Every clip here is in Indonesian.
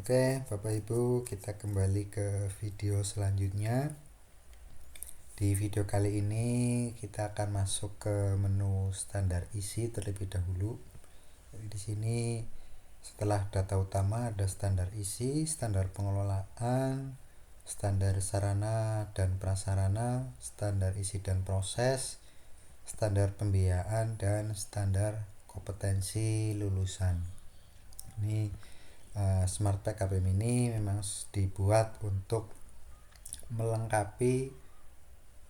Oke, Bapak Ibu, kita kembali ke video selanjutnya. Di video kali ini kita akan masuk ke menu standar isi terlebih dahulu. Jadi di sini setelah data utama ada standar isi, standar pengelolaan, standar sarana dan prasarana, standar isi dan proses, standar pembiayaan, dan standar kompetensi lulusan. Ini Smart PKBM ini memang dibuat untuk melengkapi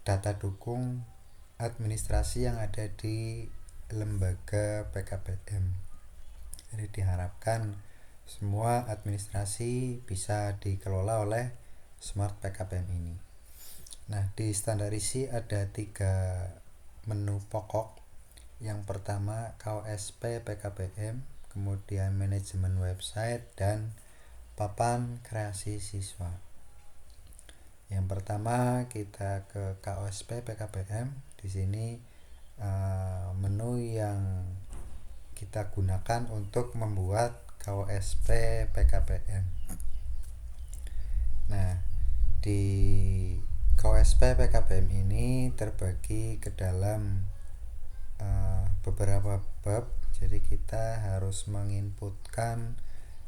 data dukung administrasi yang ada di lembaga PKBM. Jadi diharapkan semua administrasi bisa dikelola oleh Smart PKBM ini. Nah, di standar isi ada 3 menu pokok. Yang pertama KOSP PKBM, kemudian manajemen website, dan papan kreasi siswa. Yang pertama kita ke KOSP PKBM. Di sini menu yang kita gunakan untuk membuat KOSP PKBM. Nah, di KOSP PKBM ini terbagi ke dalam beberapa bab. Jadi kita harus menginputkan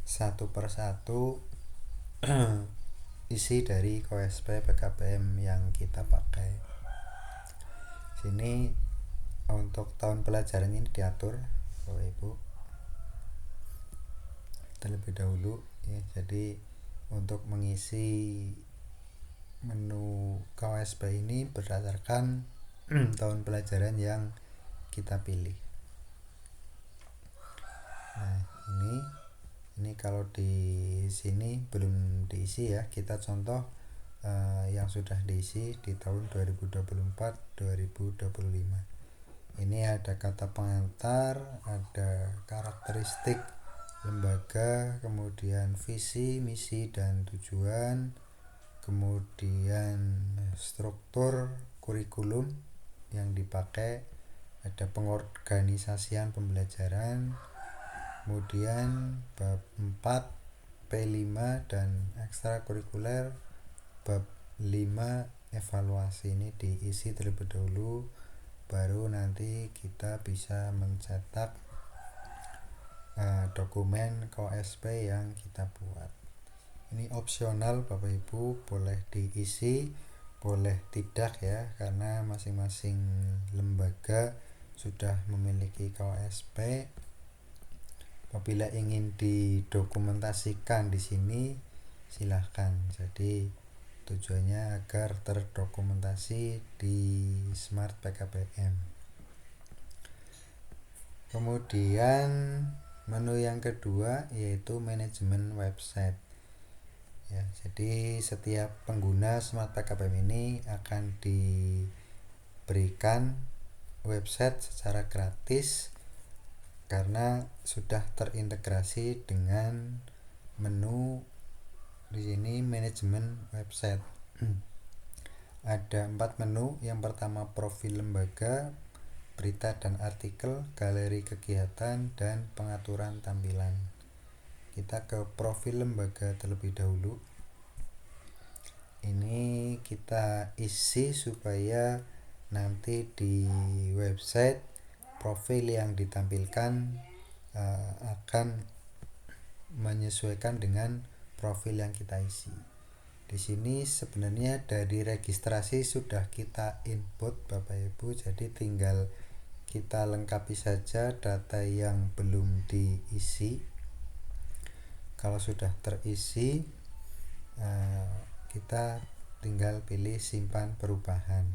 satu persatu isi dari KOSP PKBM yang kita pakai. Sini untuk tahun pelajaran ini diatur Bapak Ibu terlebih dahulu ya. Jadi untuk mengisi menu KOSP ini berdasarkan tahun pelajaran yang kita pilih. Nah, ini kalau di sini belum diisi ya. Kita contoh yang sudah diisi di tahun 2024-2025. Ini ada kata pengantar, ada karakteristik lembaga, kemudian visi, misi, dan tujuan, kemudian struktur kurikulum yang dipakai, ada pengorganisasian pembelajaran, kemudian bab 4, P5 dan ekstrakurikuler, bab 5 evaluasi. Ini diisi terlebih dahulu, baru nanti kita bisa mencetak dokumen KOSP yang kita buat. Ini opsional Bapak Ibu, boleh diisi, boleh tidak ya, karena masing-masing lembaga sudah memiliki KOSP. Apabila ingin didokumentasikan di sini silahkan. Jadi tujuannya agar terdokumentasi di Smart PKBM. Kemudian menu yang kedua yaitu manajemen website. Ya, jadi setiap pengguna Smart PKBM ini akan diberikan website secara gratis karena sudah terintegrasi dengan menu di sini manajemen website. Ada 4 menu. Yang pertama profil lembaga, berita dan artikel, galeri kegiatan, dan pengaturan tampilan. Kita ke profil lembaga terlebih dahulu. Ini kita isi supaya nanti di website profil yang ditampilkan akan menyesuaikan dengan profil yang kita isi. Di sini sebenarnya dari registrasi sudah kita input Bapak Ibu, jadi tinggal kita lengkapi saja data yang belum diisi. Kalau sudah terisi, kita tinggal pilih simpan perubahan.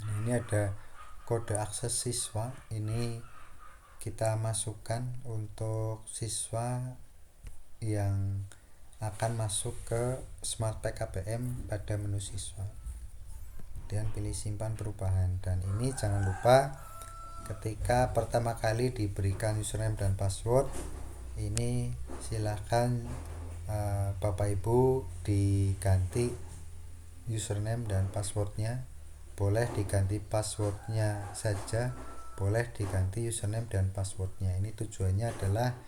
Nah, ini ada kode akses siswa. Ini kita masukkan untuk siswa yang akan masuk ke Smart PKBM pada menu siswa. Kemudian pilih simpan perubahan, dan ini jangan lupa ketika pertama kali diberikan username dan password, ini silahkan Bapak Ibu diganti username dan passwordnya. Boleh diganti passwordnya saja, boleh diganti username dan passwordnya. Ini tujuannya adalah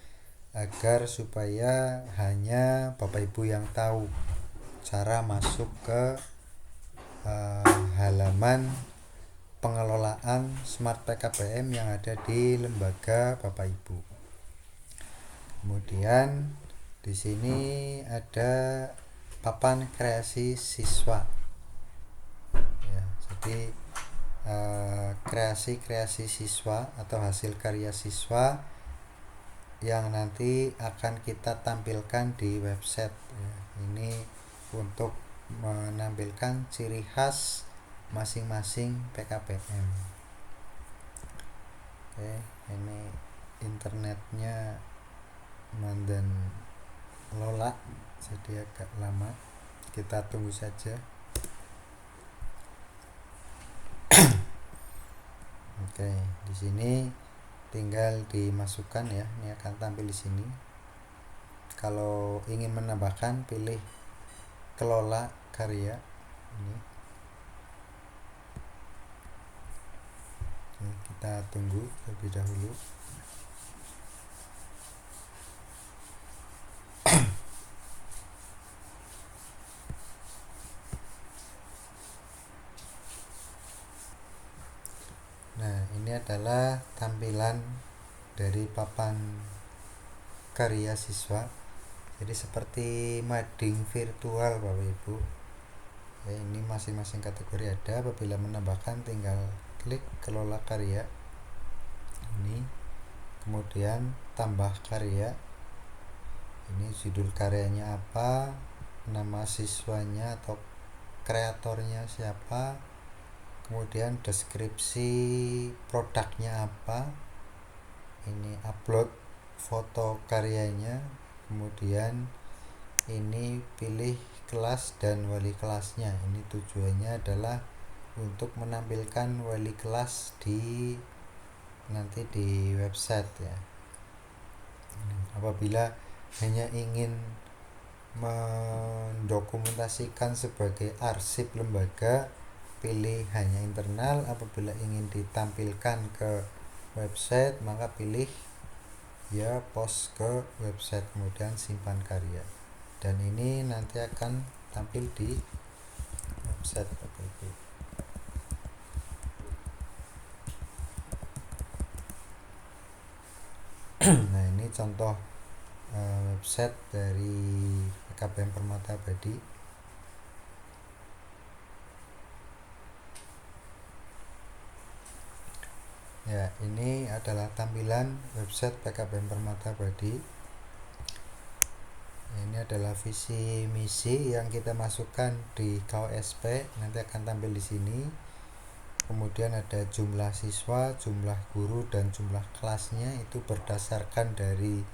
agar supaya hanya Bapak Ibu yang tahu cara masuk ke halaman pengelolaan Smart PKBM yang ada di lembaga Bapak Ibu. Kemudian di sini ada papan kreasi siswa. Ya, jadi kreasi-kreasi siswa atau hasil karya siswa yang nanti akan kita tampilkan di website ya. Ini untuk menampilkan ciri khas masing-masing PKBM. Oke, ini internetnya Mandan Lola jadi agak lama, kita tunggu saja. Oke, di sini tinggal dimasukkan ya, ini akan tampil di sini. Kalau ingin menambahkan, pilih kelola karya ini. Oke, kita tunggu terlebih dahulu. Nah, ini adalah tampilan dari papan karya siswa. Jadi seperti mading virtual Bapak Ibu. Ya, ini masing-masing kategori ada. Apabila menambahkan tinggal klik kelola karya. Ini kemudian tambah karya. Ini judul karyanya apa, nama siswanya atau kreatornya siapa, kemudian deskripsi produknya apa, ini upload foto karyanya, kemudian ini pilih kelas dan wali kelasnya. Ini tujuannya adalah untuk menampilkan wali kelas nanti di website ya. Apabila hanya ingin mendokumentasikan sebagai arsip lembaga, pilih hanya internal. Apabila ingin ditampilkan ke website, maka pilih ya post ke website, kemudian simpan karya, dan ini nanti akan tampil di website Bapak Ibu. Nah, ini contoh website dari PKBM Permata Abadi. Ya, ini adalah tampilan website PKBM Permata Abadi. Ini adalah visi misi yang kita masukkan di KOSP, nanti akan tampil di sini. Kemudian ada jumlah siswa, jumlah guru, dan jumlah kelasnya itu berdasarkan dari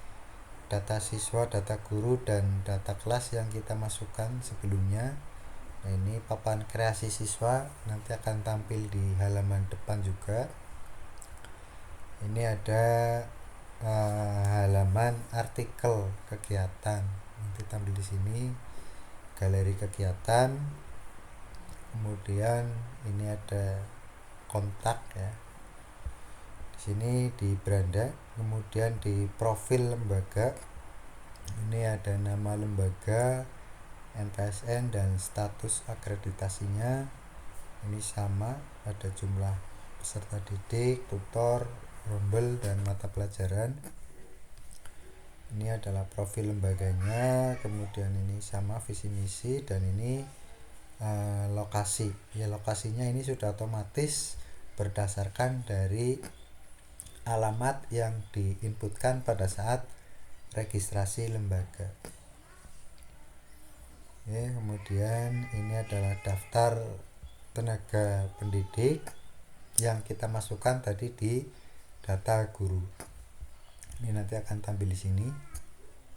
data siswa, data guru, dan data kelas yang kita masukkan sebelumnya. Nah, ini papan kreasi siswa nanti akan tampil di halaman depan juga. Ini ada halaman artikel kegiatan, nanti tampil di sini, galeri kegiatan. Kemudian ini ada kontak ya. Di sini di beranda, kemudian di profil lembaga. Ini ada nama lembaga, NPSN, dan status akreditasinya. Ini sama, ada jumlah peserta didik, tutor, rombel, dan mata pelajaran. Ini adalah profil lembaganya. Kemudian ini sama visi misi, dan ini lokasi. Ya, lokasinya ini sudah otomatis berdasarkan dari alamat yang diinputkan pada saat registrasi lembaga. Oke, kemudian ini adalah daftar tenaga pendidik yang kita masukkan tadi di data guru. Ini nanti akan tampil di sini.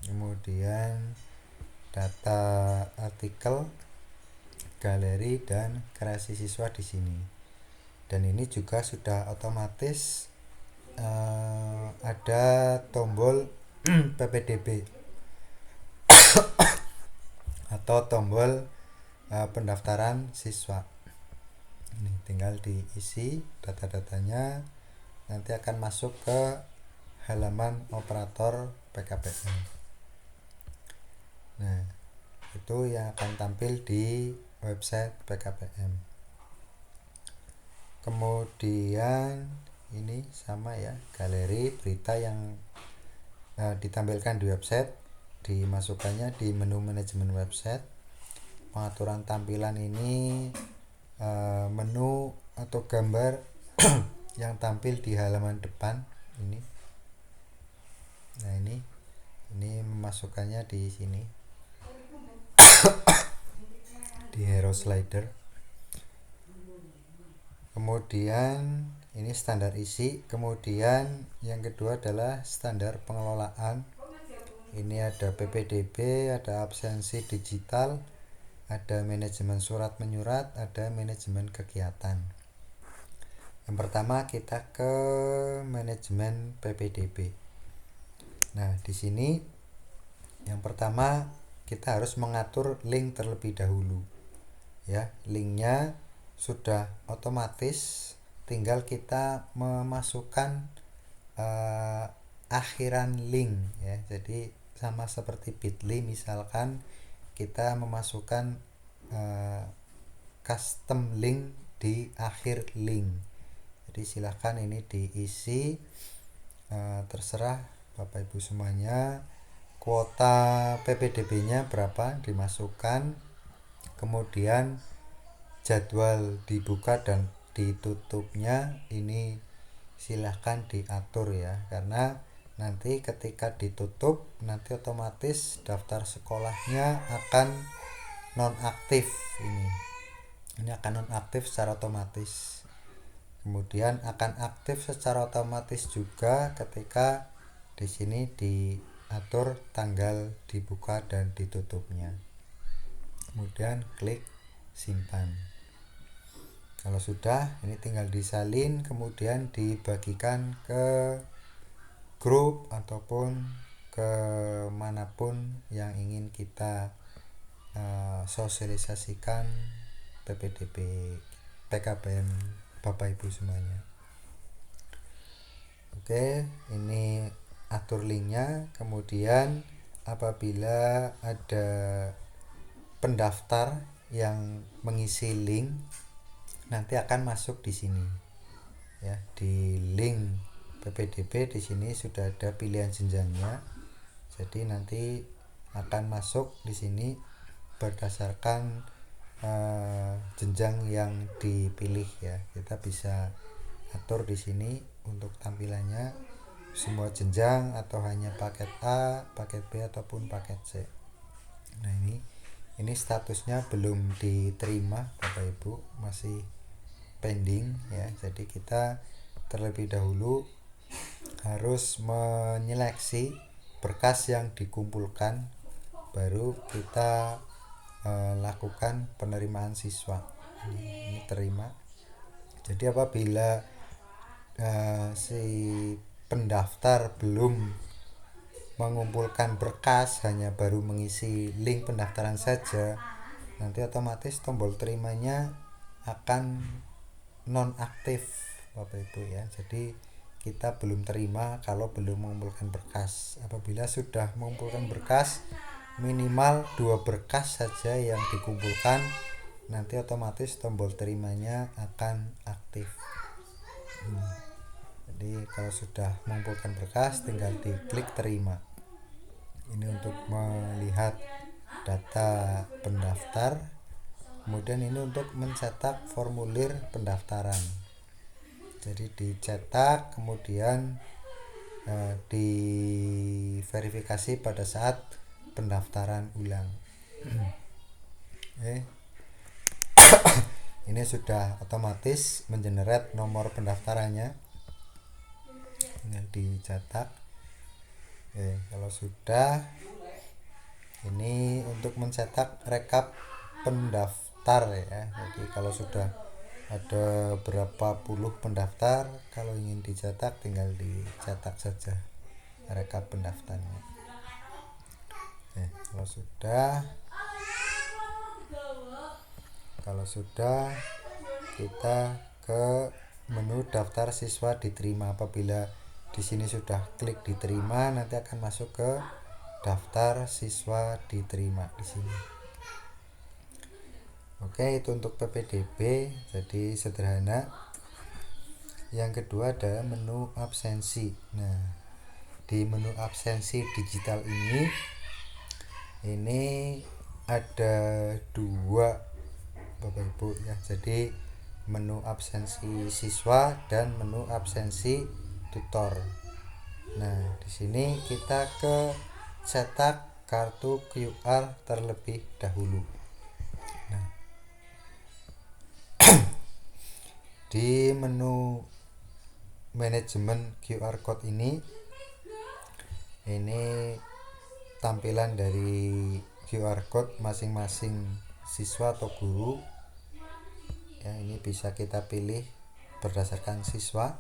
Kemudian data artikel, galeri, dan kreasi siswa di sini. Dan ini juga sudah otomatis ada tombol PPDB atau tombol pendaftaran siswa. Ini tinggal diisi data-datanya, nanti akan masuk ke halaman operator PKBM. Nah, itu yang akan tampil di website PKBM. Kemudian ini sama ya, galeri berita yang ditampilkan di website, dimasukkannya di menu manajemen website. Pengaturan tampilan ini menu atau gambar yang tampil di halaman depan ini. Nah, ini memasukkannya di sini di hero slider. Kemudian ini standar isi. Kemudian yang kedua adalah standar pengelolaan. Ini ada PPDB, ada absensi digital, ada manajemen surat menyurat, ada manajemen kegiatan. Yang pertama kita ke manajemen PPDB. Nah, di sini yang pertama kita harus mengatur link terlebih dahulu. Ya, linknya sudah otomatis, tinggal kita memasukkan akhiran link ya. Jadi sama seperti Bitly, misalkan kita memasukkan custom link di akhir link. Jadi silahkan ini diisi, terserah Bapak Ibu semuanya. Kuota PPDB-nya berapa dimasukkan, kemudian jadwal dibuka dan ditutupnya ini silahkan diatur ya, karena nanti ketika ditutup nanti otomatis daftar sekolahnya akan nonaktif. Ini akan nonaktif secara otomatis. Kemudian akan aktif secara otomatis juga ketika di sini diatur tanggal dibuka dan ditutupnya. Kemudian klik simpan. Kalau sudah, ini tinggal disalin, kemudian dibagikan ke grup ataupun ke manapun yang ingin kita sosialisasikan PPDB PKBM Bapak Ibu semuanya. Oke, ini atur linknya. Kemudian apabila ada pendaftar yang mengisi link, nanti akan masuk di sini ya, di link PPDB. Di sini sudah ada pilihan jenjangnya, jadi nanti akan masuk di sini berdasarkan jenjang yang dipilih ya. Kita bisa atur di sini untuk tampilannya semua jenjang atau hanya paket A, paket B ataupun paket C. Nah, ini statusnya belum diterima Bapak Ibu, masih pending ya. Jadi kita terlebih dahulu harus menyeleksi berkas yang dikumpulkan, baru kita lakukan penerimaan siswa. Ini terima. Jadi apabila si pendaftar belum mengumpulkan berkas, hanya baru mengisi link pendaftaran saja, nanti otomatis tombol terimanya akan nonaktif Bapak Ibu ya. Jadi kita belum terima kalau belum mengumpulkan berkas. Apabila sudah mengumpulkan berkas, minimal 2 berkas saja yang dikumpulkan, nanti otomatis tombol terimanya akan aktif. Jadi kalau sudah mengumpulkan berkas, tinggal diklik terima. Ini untuk melihat data pendaftar. Kemudian ini untuk mencetak formulir pendaftaran. Jadi dicetak, kemudian diverifikasi pada saat pendaftaran ulang. Ini sudah otomatis mengenerate nomor pendaftarannya, tinggal dicetak. Kalau sudah, ini untuk mencetak rekap pendaftar ya. Jadi kalau sudah ada berapa puluh pendaftar, kalau ingin dicetak tinggal dicetak saja rekap pendaftarnya. Kalau sudah kita ke menu daftar siswa diterima. Apabila di sini sudah klik diterima, nanti akan masuk ke daftar siswa diterima di sini. Oke, itu untuk PPDB, jadi sederhana. Yang kedua ada menu absensi. Nah, di menu absensi digital ini ada dua Bapak Ibu ya. Jadi menu absensi siswa dan menu absensi tutor. Nah, di sini kita ke cetak kartu QR terlebih dahulu. Nah, di menu manajemen QR code ini tampilan dari QR code masing-masing siswa atau guru ya. Ini bisa kita pilih berdasarkan siswa.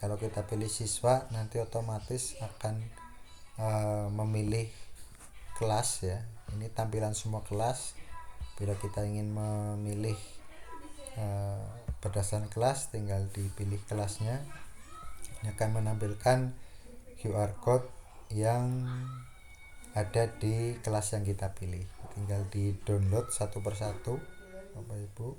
Kalau kita pilih siswa, nanti otomatis akan memilih kelas ya. Ini tampilan semua kelas. Bila kita ingin memilih berdasarkan kelas, tinggal dipilih kelasnya. Ini akan menampilkan QR code yang ada di kelas yang kita pilih. Tinggal di download satu persatu Bapak Ibu.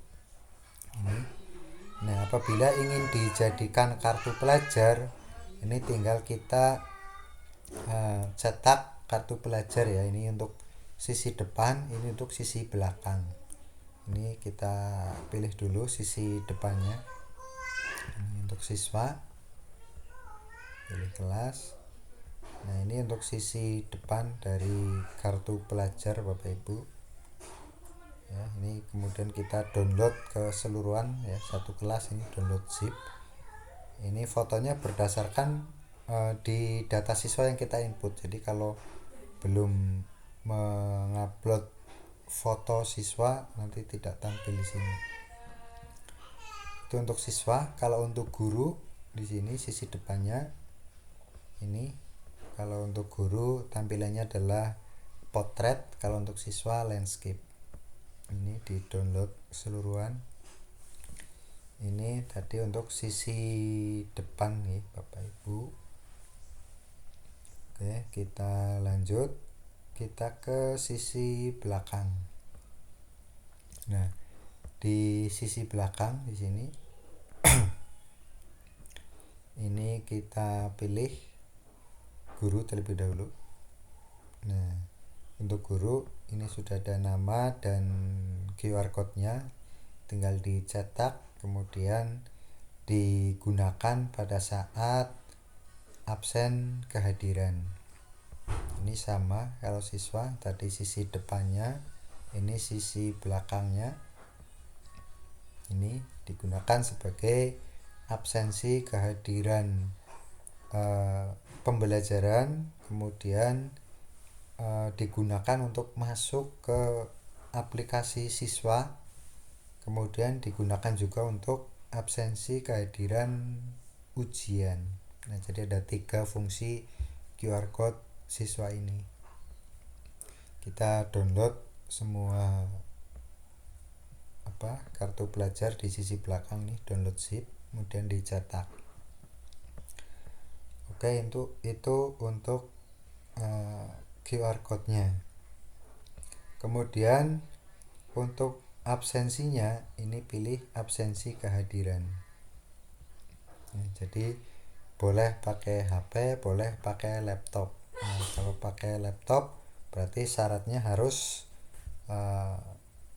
Nah, apabila ingin dijadikan kartu pelajar, ini tinggal kita cetak kartu pelajar ya. Ini untuk sisi depan, ini untuk sisi belakang. Ini kita pilih dulu sisi depannya. Ini untuk siswa, pilih kelas. Nah, ini untuk sisi depan dari kartu pelajar Bapak Ibu ya. Ini kemudian kita download keseluruhan ya, satu kelas ini download zip. Ini fotonya berdasarkan di data siswa yang kita input. Jadi kalau belum mengupload foto siswa, nanti tidak tampil di sini. Itu untuk siswa. Kalau untuk guru, di sini sisi depannya ini. Kalau untuk guru tampilannya adalah potret, kalau untuk siswa landscape. Ini di download keseluruhan. Ini tadi untuk sisi depan nih Bapak Ibu. Oke, kita lanjut. Kita ke sisi belakang. Nah, di sisi belakang di sini ini kita pilih guru terlebih dahulu. Nah, untuk guru ini sudah ada nama dan QR code-nya, tinggal dicetak kemudian digunakan pada saat absen kehadiran. Ini sama kalau siswa, tadi sisi depannya, ini sisi belakangnya. Ini digunakan sebagai absensi kehadiran pembelajaran, kemudian digunakan untuk masuk ke aplikasi siswa, kemudian digunakan juga untuk absensi kehadiran ujian. Nah, jadi ada 3 fungsi QR code siswa ini. Kita download semua kartu pelajar di sisi belakang nih, download zip, kemudian dicetak. Oke, itu untuk QR code-nya. Kemudian untuk absensinya, ini pilih absensi kehadiran. Nah, jadi boleh pakai HP, boleh pakai laptop. Nah, kalau pakai laptop berarti syaratnya harus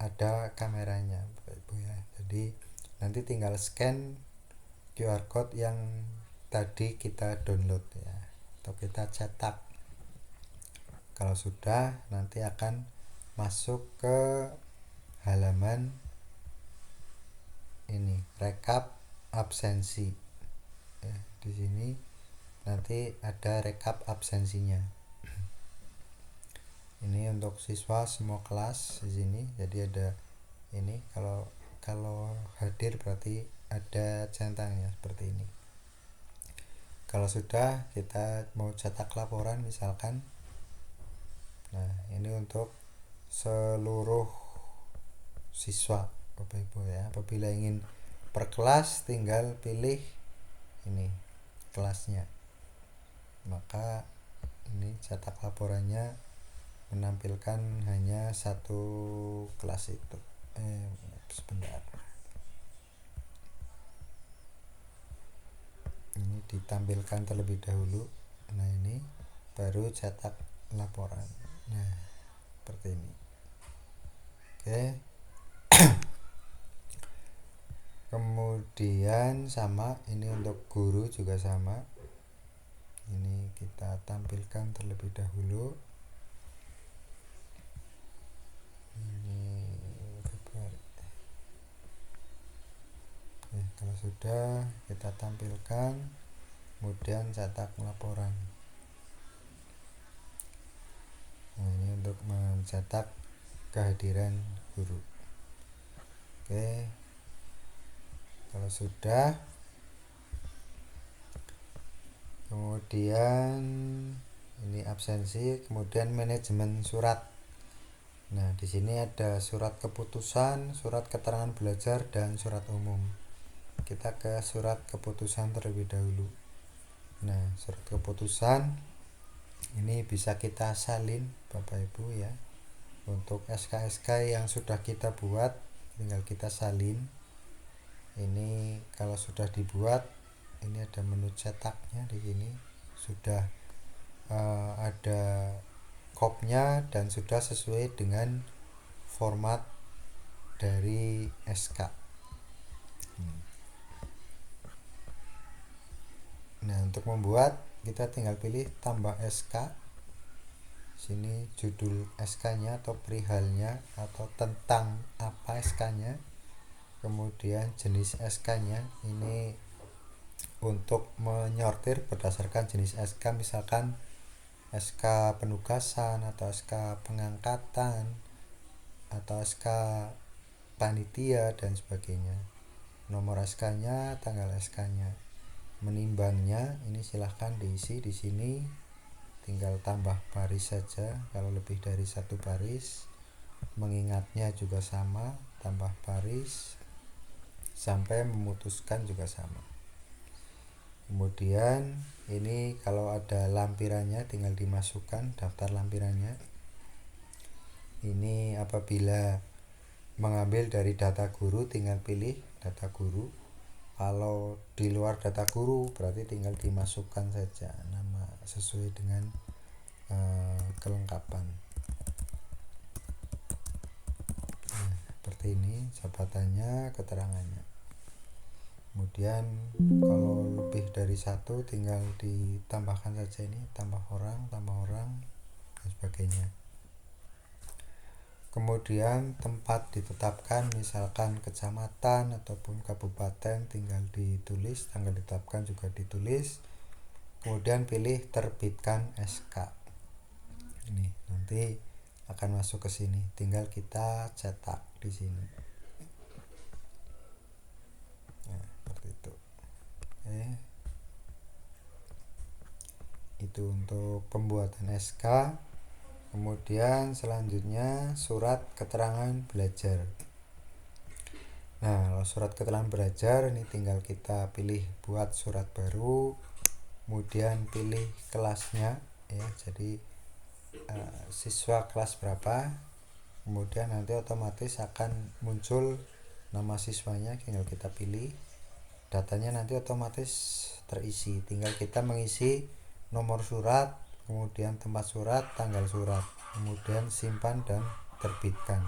ada kameranya Bapak Ibu ya. Jadi nanti tinggal scan QR code yang tadi kita download ya, atau kita cetak. Kalau sudah, nanti akan masuk ke halaman ini, rekap absensi ya. Di sini nanti ada rekap absensinya. Ini untuk siswa semua kelas di sini. Jadi ada ini, kalau hadir berarti ada centangnya seperti ini. Kalau sudah, kita mau cetak laporan misalkan. Nah, ini untuk seluruh siswa Bapak Ibu ya. Apabila ingin per kelas, tinggal pilih ini kelasnya. Maka ini cetak laporannya menampilkan hanya satu kelas itu. Sebentar. Ini ditampilkan terlebih dahulu. Nah, ini baru cetak laporan. Nah, seperti ini. Oke. Kemudian sama, ini untuk guru juga sama. Ini kita tampilkan terlebih dahulu. Ini Februari. Kalau sudah kita tampilkan, kemudian cetak laporan. Nah, ini untuk mencetak kehadiran guru. Oke, kalau sudah, kemudian ini absensi, kemudian manajemen surat. Nah, di sini ada surat keputusan, surat keterangan belajar, dan surat umum. Kita ke surat keputusan terlebih dahulu. Nah, surat keputusan ini bisa kita salin Bapak Ibu ya. Untuk SK-SK yang sudah kita buat, tinggal kita salin. Ini kalau sudah dibuat, ini ada menu cetaknya di sini. Sudah ada kopnya dan sudah sesuai dengan format dari SK. Nah, untuk membuat kita tinggal pilih tambah SK. Sini judul SK-nya atau perihalnya atau tentang apa SK-nya. Kemudian jenis SK-nya ini untuk menyortir berdasarkan jenis SK, misalkan SK penugasan atau SK pengangkatan atau SK panitia dan sebagainya. Nomor SK-nya, tanggal SK-nya. Menimbangnya ini silahkan diisi di sini, tinggal tambah baris saja kalau lebih dari satu baris. Mengingatnya juga sama, tambah baris. Sampai memutuskan juga sama. Kemudian ini kalau ada lampirannya tinggal dimasukkan daftar lampirannya. Ini apabila mengambil dari data guru tinggal pilih data guru. Kalau di luar data guru berarti tinggal dimasukkan saja nama sesuai dengan kelengkapan. Nah, seperti ini jabatannya, keterangannya. Kemudian kalau lebih dari satu tinggal ditambahkan saja ini, tambah orang dan sebagainya. Kemudian tempat ditetapkan, misalkan kecamatan ataupun kabupaten, tinggal ditulis, tanggal ditetapkan juga ditulis. Kemudian pilih terbitkan SK. Ini nanti akan masuk ke sini, tinggal kita cetak di sini. Nah, seperti itu. Itu untuk pembuatan SK. Kemudian selanjutnya surat keterangan belajar. Nah, kalau surat keterangan belajar ini tinggal kita pilih buat surat baru, kemudian pilih kelasnya ya. Jadi siswa kelas berapa, kemudian nanti otomatis akan muncul nama siswanya, tinggal kita pilih. Datanya nanti otomatis terisi, tinggal kita mengisi nomor surat, kemudian tempat surat, tanggal surat, kemudian simpan dan terbitkan.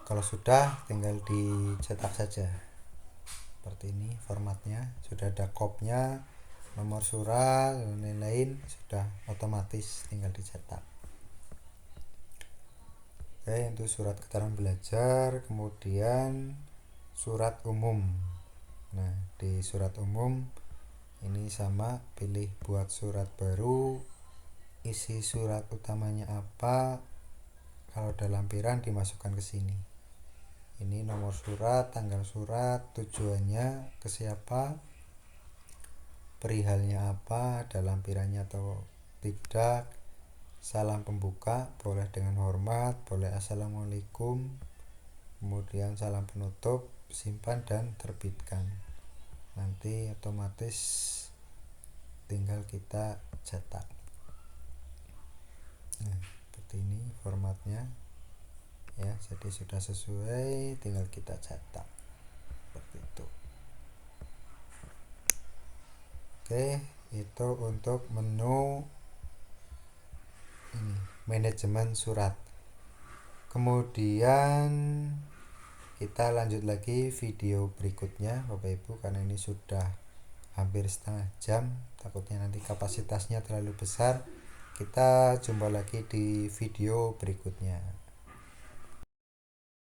Kalau sudah tinggal dicetak saja. Seperti ini formatnya, sudah ada kopnya, nomor surat dan lain-lain, sudah otomatis tinggal dicetak. Oke, untuk surat keterangan belajar. Kemudian surat umum. Nah, di surat umum ini sama, pilih buat surat baru, isi surat utamanya apa. Kalau ada lampiran dimasukkan ke sini. Ini nomor surat, tanggal surat, tujuannya ke siapa, perihalnya apa, ada lampirannya atau tidak. Salam pembuka boleh dengan hormat, boleh assalamualaikum. Kemudian salam penutup, simpan dan terbitkan. nanti otomatis tinggal kita cetak. Nah, seperti ini formatnya ya, jadi sudah sesuai, tinggal kita cetak seperti itu. Oke, itu untuk menu ini, manajemen surat. Kemudian kita lanjut lagi video berikutnya Bapak Ibu, karena ini sudah hampir setengah jam, takutnya nanti kapasitasnya terlalu besar. Kita jumpa lagi di video berikutnya.